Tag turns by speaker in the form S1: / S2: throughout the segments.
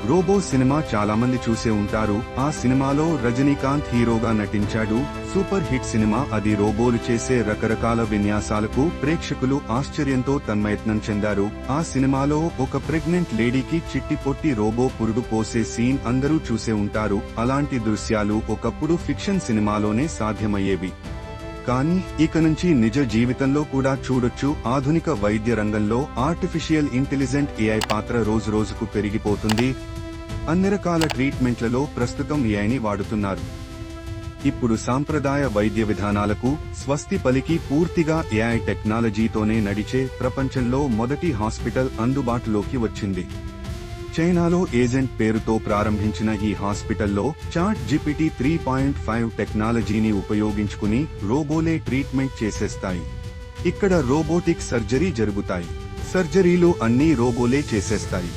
S1: Robo cinema చాలామంది చూసే ఉంటారు. ఆ సినిమాలో రజనీకాంత్ హీరోగా నటించాడు. సూపర్ హిట్ సినిమా అది. రోబోలు చేసే రకరకాల విన్యాసాలకు ప్రేక్షకులు ఆశ్చర్యంతో తన్మయత్నం చెందారు. ఆ సినిమాలో ఒక ప్రెగ్నెంట్ లేడీకి చిట్టి పొట్టి రోబో పురుడు పోసే సీన్ అందరూ చూసే ఉంటారు. అలాంటి దృశ్యాలు ఒకప్పుడు ఫిక్షన్ సినిమాలోనే సాధ్యమయ్యేవి. కానీ ఇక నుంచి నిజ జీవితంలో కూడా చూడొచ్చు. ఆధునిక వైద్య రంగంలో ఆర్టిఫిషియల్ ఇంటెలిజెంట్ ఏఐ పాత్ర రోజురోజుకు పెరిగిపోతుంది. అన్ని రకాల ట్రీట్మెంట్లలో ప్రస్తుతం ఏఐని వాడుతున్నారు. ఇప్పుడు సాంప్రదాయ వైద్య విధానాలకు స్వస్తి పలికి పూర్తిగా ఏఐ టెక్నాలజీతోనే నడిచే ప్రపంచంలో మొదటి హాస్పిటల్ అందుబాటులోకి వచ్చింది. చైనాలో ఏజెంట్ పేరుతో ప్రారంభించిన ఈ హాస్పిటల్లో చాట్ జిపిటి 3.5 టెక్నాలజీని ఉపయోగించుకుని రోబోలే ట్రీట్మెంట్ చేసేస్తాయి. ఇక్కడ రోబోటిక్ సర్జరీ జరుగుతాయి. సర్జరీలు అన్నీ రోబోలే చేసేస్తాయి.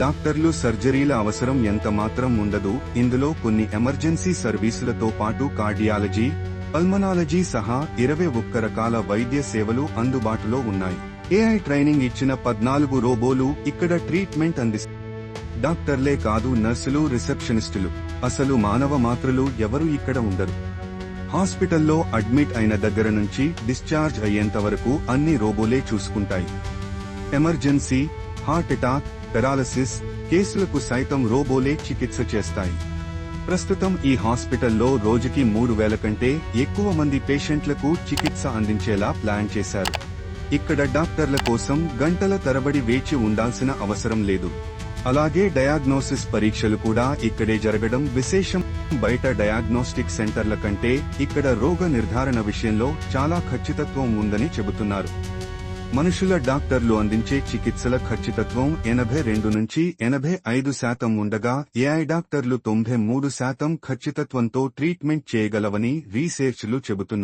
S1: డాక్టర్లు సర్జరీల అవసరం ఎంత మాత్రం ఉండదు. ఇందులో కొన్ని ఎమర్జెన్సీ సర్వీసులతో పాటు కార్డియాలజీ, పల్మనాలజీ సహా 21 రకాల వైద్య సేవలు అందుబాటులో ఉన్నాయి. ఏఐ ట్రైనింగ్ ఇచ్చిన 14 రోబోలు ఇక్కడ ట్రీట్మెంట్ అందిస్తాయి. డాక్టర్లే కాదు, నర్సులు, రిసెప్షనిస్టులు, అసలు మానవ మాత్రులు ఎవరు ఇక్కడ ఉండరు. హాస్పిటల్లో అడ్మిట్ అయిన దగ్గర నుంచి డిశ్చార్జ్ అయ్యేంత వరకు అన్ని రోబోలే చూసుకుంటాయి. ఎమర్జెన్సీ, హార్ట్ అటాక్, పెరాలసిస్ కేసులకు సైతం రోబోలే చికిత్స చేస్తాయి. ప్రస్తుతం ఈ హాస్పిటల్లో రోజుకి 3,000 కంటే ఎక్కువ మంది పేషెంట్లకు చికిత్స అందించేలా ప్లాన్ చేశారు. ఇక్కడ డాక్టర్ల కోసం గంటల తరబడి వేచి ఉండాల్సిన అవసరం లేదు. అలాగే డయాగ్నోసిస్ పరీక్షలు కూడా ఇక్కడే జరగడం విశేషం. బయట డయాగ్నోస్టిక్ సెంటర్ల కంటే ఇక్కడ రోగ నిర్ధారణ విషయంలో చాలా ఖచ్చితత్వం ఉందని చెబుతున్నారు. మనుషుల డాక్టర్లు అందించే చికిత్సల ఖచ్చితత్వం 82 నుంచి 85% ఉండగా ఏఐ డాక్టర్లు 93% ఖచ్చితత్వంతో ట్రీట్మెంట్ చేయగలవని రీసెర్చ్లు చెబుతున్నారు.